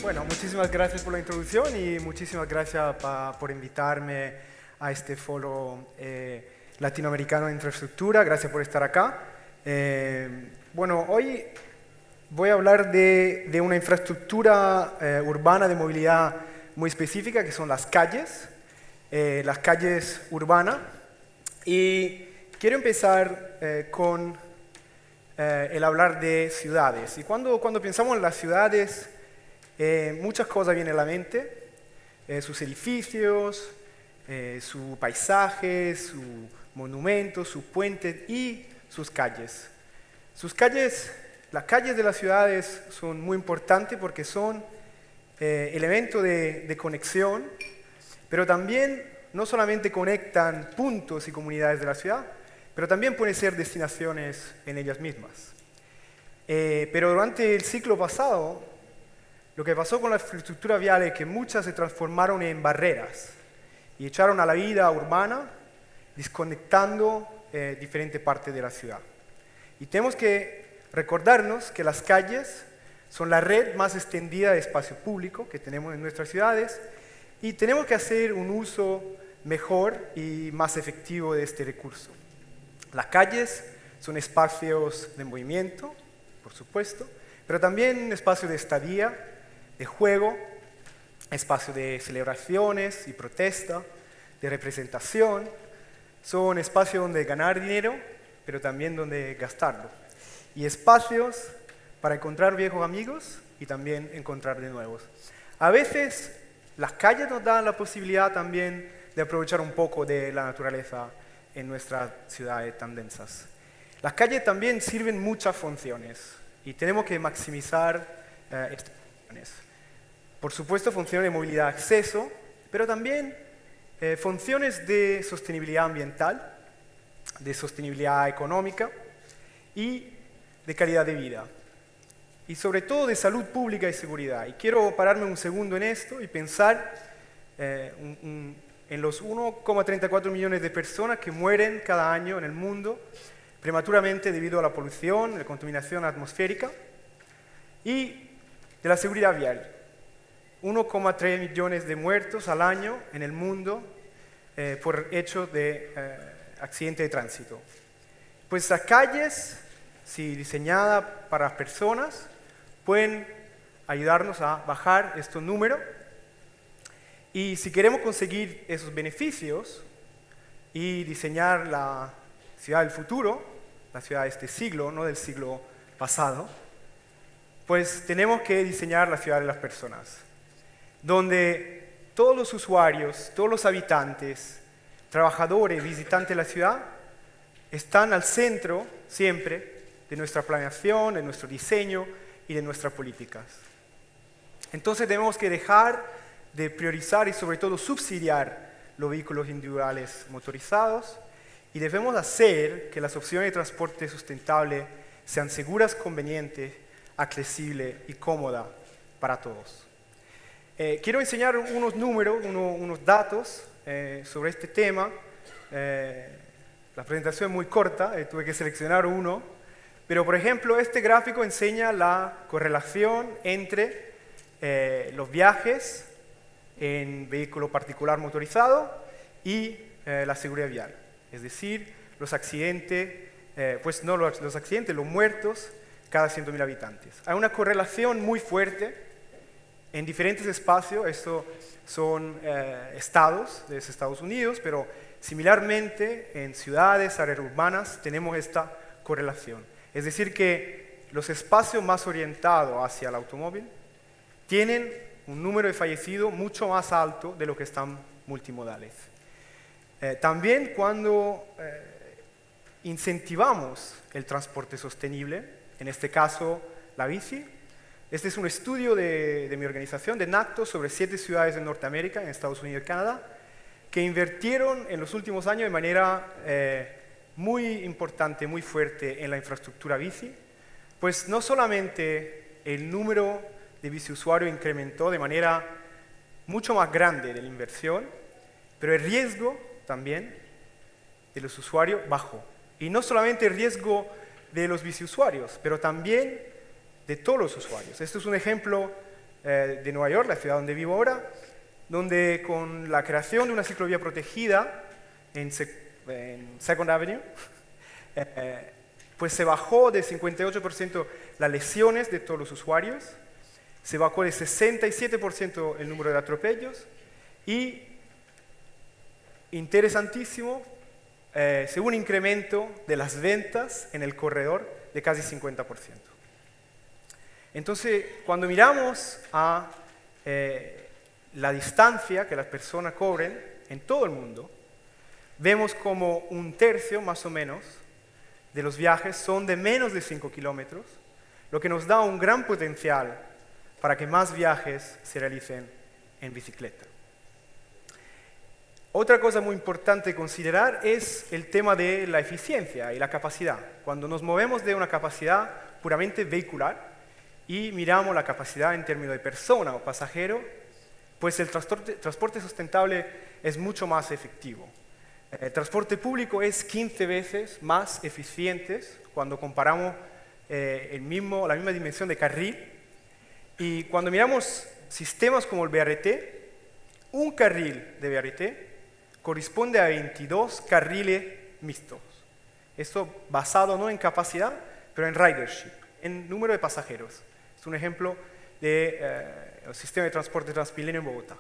Bueno, muchísimas gracias por la introducción y muchísimas gracias por invitarme a este foro latinoamericano de infraestructura. Gracias por estar acá. Bueno, hoy voy a hablar de una infraestructura urbana de movilidad muy específica, que son las calles urbanas. Y quiero empezar con el hablar de ciudades. Y cuando pensamos en las ciudades, muchas cosas vienen a la mente, sus edificios, su paisaje, sus monumentos, sus puentes y sus calles. Las calles de las ciudades son muy importantes porque son elementos de conexión, pero también no solamente conectan puntos y comunidades de la ciudad, pero también pueden ser destinaciones en ellas mismas. Pero durante el siglo pasado, lo que pasó con la infraestructura vial es que muchas se transformaron en barreras y echaron a la vida urbana, desconectando diferentes partes de la ciudad. Y tenemos que recordarnos que las calles son la red más extendida de espacio público que tenemos en nuestras ciudades y tenemos que hacer un uso mejor y más efectivo de este recurso. Las calles son espacios de movimiento, por supuesto, pero también espacios de estadía, de juego, espacio de celebraciones y protesta, de representación. Son espacios donde ganar dinero, pero también donde gastarlo. Y espacios para encontrar viejos amigos y también encontrar de nuevos. A veces las calles nos dan la posibilidad también de aprovechar un poco de la naturaleza en nuestras ciudades tan densas. Las calles también sirven muchas funciones y tenemos que maximizar estas funciones. Por supuesto, funciones de movilidad de acceso, pero también funciones de sostenibilidad ambiental, de sostenibilidad económica y de calidad de vida. Y sobre todo de salud pública y seguridad. Y quiero pararme un segundo en esto y pensar en los 1,34 millones de personas que mueren cada año en el mundo prematuramente debido a la polución, la contaminación atmosférica y de la seguridad vial. 1,3 millones de muertos al año en el mundo por hechos de accidente de tránsito. Pues las calles, si diseñadas para las personas, pueden ayudarnos a bajar estos números. Y si queremos conseguir esos beneficios y diseñar la ciudad del futuro, la ciudad de este siglo, no del siglo pasado, pues tenemos que diseñar la ciudad de las personas, donde todos los usuarios, todos los habitantes, trabajadores, visitantes de la ciudad, están al centro siempre de nuestra planeación, de nuestro diseño y de nuestras políticas. Entonces tenemos que dejar de priorizar y sobre todo subsidiar los vehículos individuales motorizados y debemos hacer que las opciones de transporte sustentable sean seguras, convenientes, accesibles y cómodas para todos. Quiero enseñar unos números, unos datos sobre este tema. La presentación es muy corta, tuve que seleccionar uno, pero por ejemplo este gráfico enseña la correlación entre los viajes en vehículo particular motorizado y la seguridad vial. Es decir, los accidentes, los accidentes, los muertos cada 100.000 habitantes. Hay una correlación muy fuerte en diferentes espacios. Estos son estados de los Estados Unidos, pero similarmente en ciudades, áreas urbanas, tenemos esta correlación. Es decir, que los espacios más orientados hacia el automóvil tienen un número de fallecidos mucho más alto de lo que están multimodales. También cuando incentivamos el transporte sostenible, en este caso la bici, este es un estudio de mi organización, de NACTO, sobre 7 ciudades de Norteamérica, en Estados Unidos y Canadá, que invirtieron en los últimos años de manera muy importante, muy fuerte en la infraestructura bici, pues no solamente el número de biciusuarios incrementó de manera mucho más grande de la inversión, pero el riesgo también de los usuarios bajó. Y no solamente el riesgo de los biciusuarios, pero también de todos los usuarios. Esto es un ejemplo de Nueva York, la ciudad donde vivo ahora, donde con la creación de una ciclovía protegida en Second Avenue, pues se bajó de 58% las lesiones de todos los usuarios, se bajó de 67% el número de atropellos y, interesantísimo, un incremento de las ventas en el corredor de casi 50%. Entonces, cuando miramos a la distancia que las personas cubren en todo el mundo, vemos como un tercio más o menos de los viajes son de menos de 5 kilómetros, lo que nos da un gran potencial para que más viajes se realicen en bicicleta. Otra cosa muy importante considerar es el tema de la eficiencia y la capacidad. Cuando nos movemos de una capacidad puramente vehicular y miramos la capacidad en términos de persona o pasajero, pues el transporte sustentable es mucho más efectivo. El transporte público es 15 veces más eficiente cuando comparamos la misma dimensión de carril. Y cuando miramos sistemas como el BRT, un carril de BRT corresponde a 22 carriles mixtos. Esto basado no en capacidad, pero en ridership, en número de pasajeros. Es un ejemplo del sistema de transporte Transmilenio en Bogotá.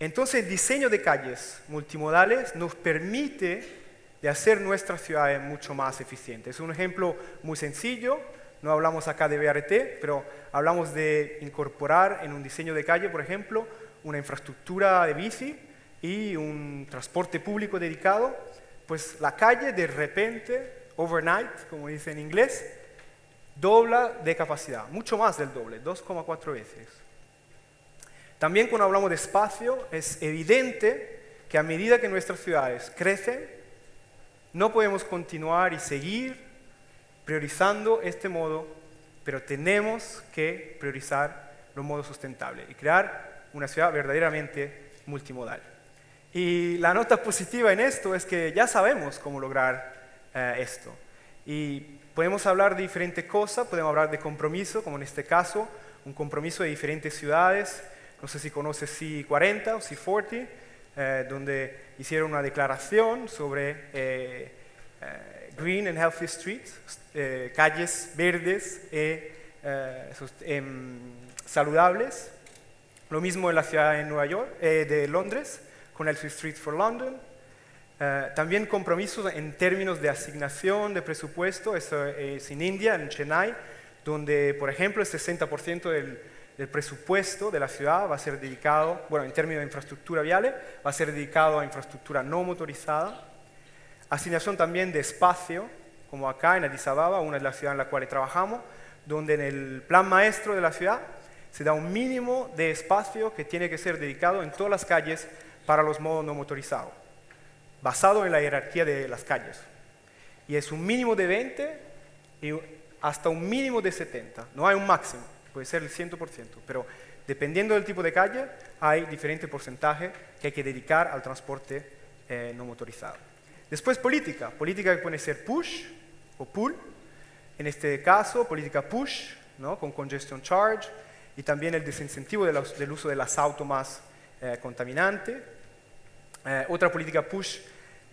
Entonces, el diseño de calles multimodales nos permite de hacer nuestras ciudades mucho más eficientes. Es un ejemplo muy sencillo, no hablamos acá de BRT, pero hablamos de incorporar en un diseño de calle, por ejemplo, una infraestructura de bici y un transporte público dedicado, pues la calle de repente, overnight, como dice en inglés, dobla de capacidad, mucho más del doble, 2,4 veces. También cuando hablamos de espacio, es evidente que a medida que nuestras ciudades crecen, no podemos continuar y seguir priorizando este modo, pero tenemos que priorizar los modos sustentables y crear una ciudad verdaderamente multimodal. Y la nota positiva en esto es que ya sabemos cómo lograr esto. Y podemos hablar de diferentes cosas, podemos hablar de compromiso, como en este caso, un compromiso de diferentes ciudades. No sé si conoces C40 o C40, donde hicieron una declaración sobre Green and Healthy Streets, calles verdes saludables. Lo mismo en la ciudad de Nueva York, de Londres, con Healthy Streets for London. También compromisos en términos de asignación de presupuesto, eso es en India, en Chennai, donde, por ejemplo, el 60% del presupuesto de la ciudad va a ser dedicado, bueno, en términos de infraestructura viales, va a ser dedicado a infraestructura no motorizada. Asignación también de espacio, como acá en Addis Ababa, una de las ciudades en las cuales trabajamos, donde en el plan maestro de la ciudad se da un mínimo de espacio que tiene que ser dedicado en todas las calles para los modos no motorizados, basado en la jerarquía de las calles. Y es un mínimo de 20 y hasta un mínimo de 70. No hay un máximo, puede ser el 100%, pero dependiendo del tipo de calle, hay diferentes porcentajes que hay que dedicar al transporte no motorizado. Después política que puede ser push o pull. En este caso, política push, ¿no? Con congestion charge y también el desincentivo del uso de las autos más contaminantes. Otra política push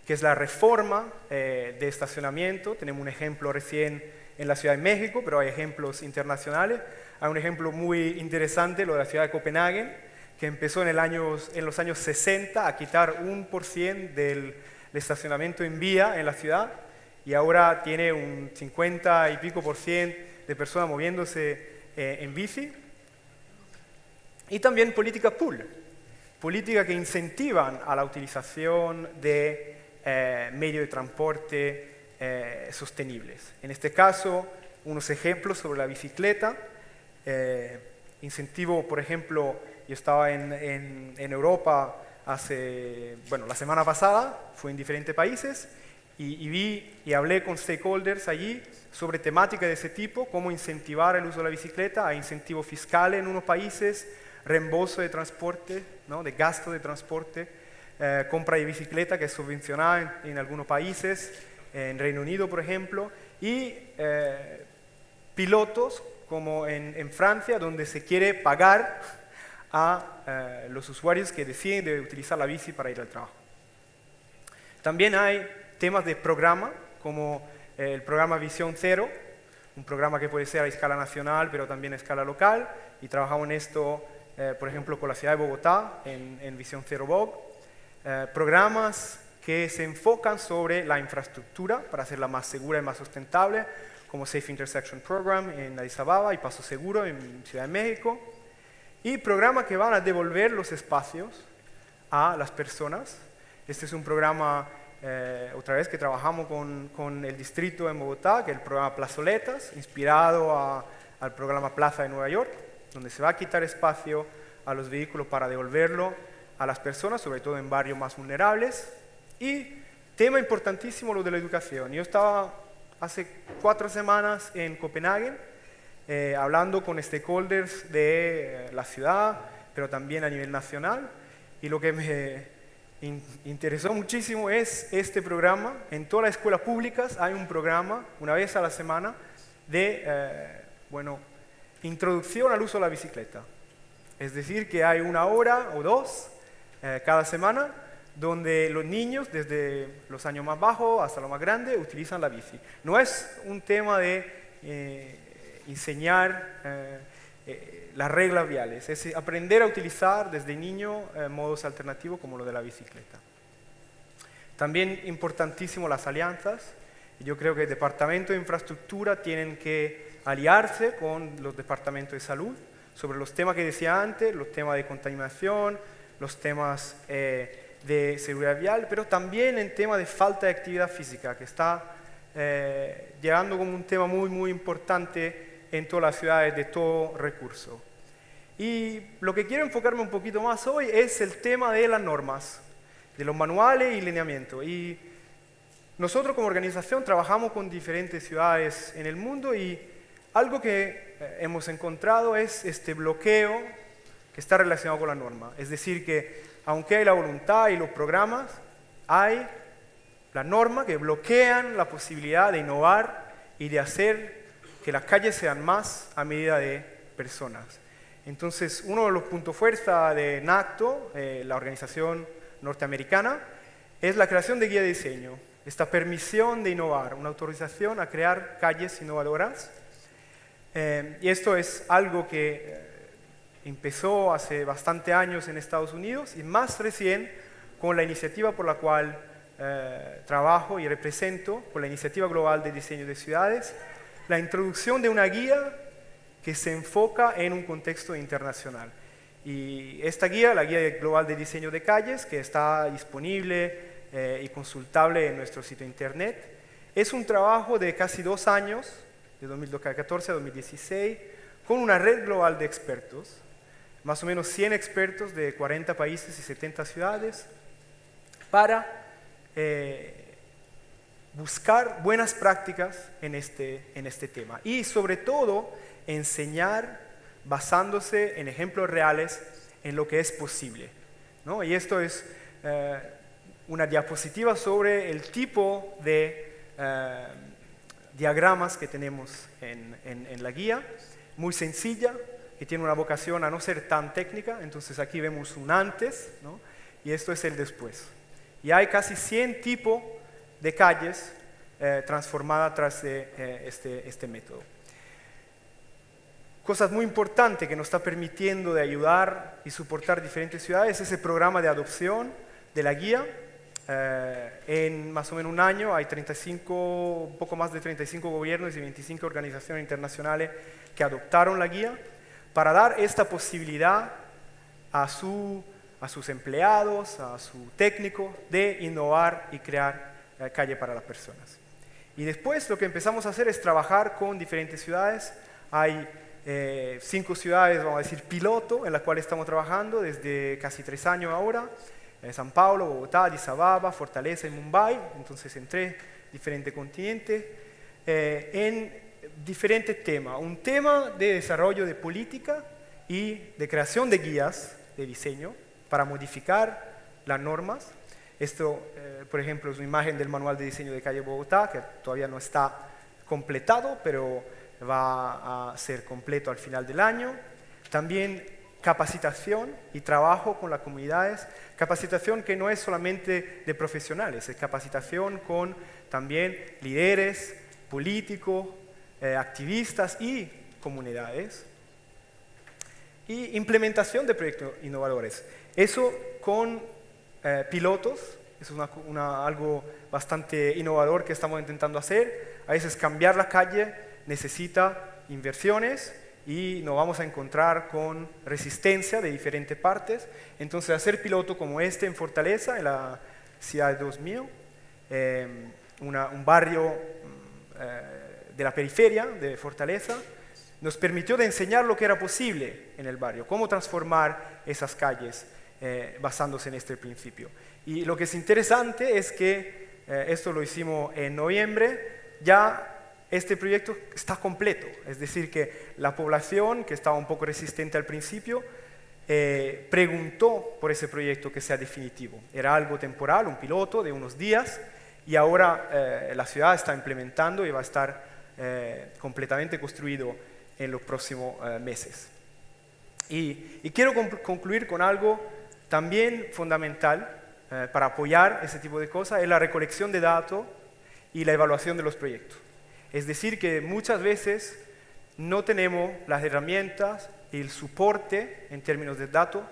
que es la reforma de estacionamiento. Tenemos un ejemplo recién en la Ciudad de México, pero hay ejemplos internacionales. Hay un ejemplo muy interesante, lo de la ciudad de Copenhague, que empezó en los años 60 a quitar 1% del estacionamiento en vía en la ciudad y ahora tiene un 50 y pico % de personas moviéndose en bici. Y también política pull, políticas que incentivan a la utilización de medios de transporte sostenibles. En este caso, unos ejemplos sobre la bicicleta. Incentivo, por ejemplo, yo estaba en Europa la semana pasada, fui en diferentes países y vi y hablé con stakeholders allí sobre temáticas de ese tipo, cómo incentivar el uso de la bicicleta. Hay incentivos fiscales en unos países, reembolso de transporte, ¿no? De gasto de transporte, compra de bicicleta que es subvencionada en algunos países, en Reino Unido, por ejemplo, y pilotos como en Francia, donde se quiere pagar a los usuarios que deciden de utilizar la bici para ir al trabajo. También hay temas de programa, como el programa Visión Cero, un programa que puede ser a escala nacional, pero también a escala local, y trabajamos en esto, por ejemplo, con la ciudad de Bogotá, en Visión Cero Bog. Programas que se enfocan sobre la infraestructura para hacerla más segura y más sustentable, como Safe Intersection Program en Addis Ababa y Paso Seguro en Ciudad de México, y programas que van a devolver los espacios a las personas. Este es un programa, otra vez, que trabajamos con el distrito en Bogotá, que es el programa Plazoletas, inspirado al programa Plaza de Nueva York, donde se va a quitar espacio a los vehículos para devolverlo a las personas, sobre todo en barrios más vulnerables. Y tema importantísimo, lo de la educación. Yo estaba hace 4 semanas en Copenhague, hablando con stakeholders de la ciudad, pero también a nivel nacional, y lo que me interesó muchísimo es este programa. En todas las escuelas públicas hay un programa, una vez a la semana, de introducción al uso de la bicicleta. Es decir, que hay 1 hora o 2 cada semana, donde los niños, desde los años más bajos hasta los más grandes, utilizan la bici. No es un tema de enseñar las reglas viales, es aprender a utilizar desde niño modos alternativos como lo de la bicicleta. También importantísimo las alianzas. Yo creo que el Departamento de Infraestructura tienen que aliarse con los departamentos de salud sobre los temas que decía antes, los temas de contaminación, los temas de seguridad vial, pero también en tema de falta de actividad física, que está llegando como un tema muy, muy importante en todas las ciudades de todo recurso. Y lo que quiero enfocarme un poquito más hoy es el tema de las normas, de los manuales y lineamientos. Y nosotros como organización trabajamos con diferentes ciudades en el mundo, y algo que hemos encontrado es este bloqueo que está relacionado con la norma. Es decir, que aunque hay la voluntad y los programas, hay la norma que bloquean la posibilidad de innovar y de hacer que las calles sean más a medida de personas. Entonces, uno de los puntos fuerza de NACTO, la organización norteamericana, es la creación de guía de diseño, esta permisión de innovar, una autorización a crear calles innovadoras. Y esto es algo que empezó hace bastante años en Estados Unidos, y más recién con la iniciativa por la cual trabajo y represento, con la Iniciativa Global de Diseño de Ciudades, la introducción de una guía que se enfoca en un contexto internacional. Y esta guía, la Guía Global de Diseño de Calles, que está disponible y consultable en nuestro sitio internet, es un trabajo de casi 2 años, de 2014 a 2016, con una red global de expertos, más o menos 100 expertos de 40 países y 70 ciudades, para buscar buenas prácticas en este tema. Y sobre todo, enseñar basándose en ejemplos reales en lo que es posible, ¿no? Y esto es una diapositiva sobre el tipo de diagramas que tenemos en la guía, muy sencilla, que tiene una vocación a no ser tan técnica. Entonces aquí vemos un antes, ¿no? Y esto es el después. Y hay casi 100 tipos de calles transformadas tras este método. Cosas muy importantes que nos está permitiendo de ayudar y soportar diferentes ciudades es el programa de adopción de la guía. En más o menos un año hay un poco más de 35 gobiernos y 25 organizaciones internacionales que adoptaron la guía para dar esta posibilidad a sus empleados, a su técnico, de innovar y crear calle para las personas. Y después lo que empezamos a hacer es trabajar con diferentes ciudades. Hay 5 ciudades, vamos a decir, piloto, en las cuales estamos trabajando desde casi 3 años ahora. San Paulo, Bogotá, Addis Ababa, Fortaleza y Mumbai, entonces en 3 diferentes continentes, en diferentes temas. Un tema de desarrollo de política y de creación de guías de diseño para modificar las normas. Esto, por ejemplo, es una imagen del manual de diseño de calle Bogotá, que todavía no está completado, pero va a ser completo al final del año. También capacitación y trabajo con las comunidades. Capacitación que no es solamente de profesionales, es capacitación con también líderes, políticos, activistas y comunidades. Y implementación de proyectos innovadores. Eso con pilotos, es algo bastante innovador que estamos intentando hacer. A veces cambiar la calle necesita inversiones y nos vamos a encontrar con resistencia de diferentes partes. Entonces hacer piloto como este en Fortaleza, en la ciudad de 2000, un barrio de la periferia de Fortaleza, nos permitió de enseñar lo que era posible en el barrio, cómo transformar esas calles basándose en este principio. Y lo que es interesante es que esto lo hicimos en noviembre, ya este proyecto está completo, es decir, que la población, que estaba un poco resistente al principio, preguntó por ese proyecto que sea definitivo. Era algo temporal, un piloto de unos días, y ahora la ciudad está implementando y va a estar completamente construido en los próximos meses. Y quiero concluir con algo también fundamental para apoyar ese tipo de cosas, es la recolección de datos y la evaluación de los proyectos. Es decir, que muchas veces no tenemos las herramientas y el soporte en términos de datos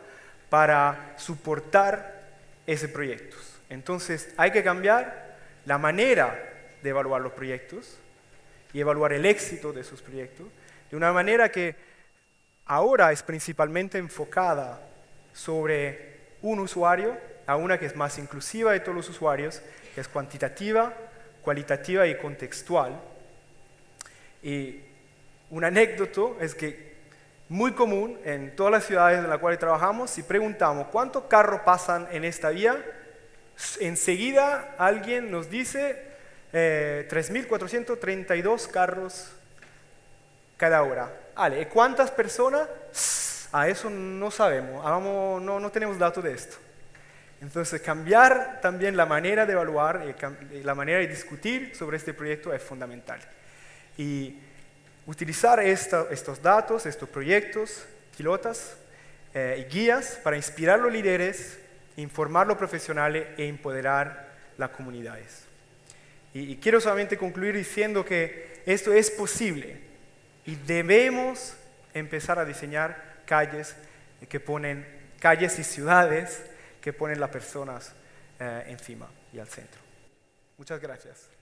para soportar esos proyectos. Entonces hay que cambiar la manera de evaluar los proyectos y evaluar el éxito de esos proyectos de una manera que ahora es principalmente enfocada sobre un usuario, a una que es más inclusiva de todos los usuarios, que es cuantitativa, cualitativa y contextual. Y un anécdota es que muy común en todas las ciudades en las cuales trabajamos, si preguntamos cuántos carros pasan en esta vía, enseguida alguien nos dice 3.432 carros cada hora. Vale, ¿y cuántas personas? A eso no sabemos, no tenemos datos de esto. Entonces, cambiar también la manera de evaluar y la manera de discutir sobre este proyecto es fundamental. Y utilizar estos datos, estos proyectos, pilotas y guías para inspirar a los líderes, informar a los profesionales e empoderar las comunidades. Y quiero solamente concluir diciendo que esto es posible y debemos empezar a diseñar calles y ciudades que ponen las personas encima y al centro. Muchas gracias.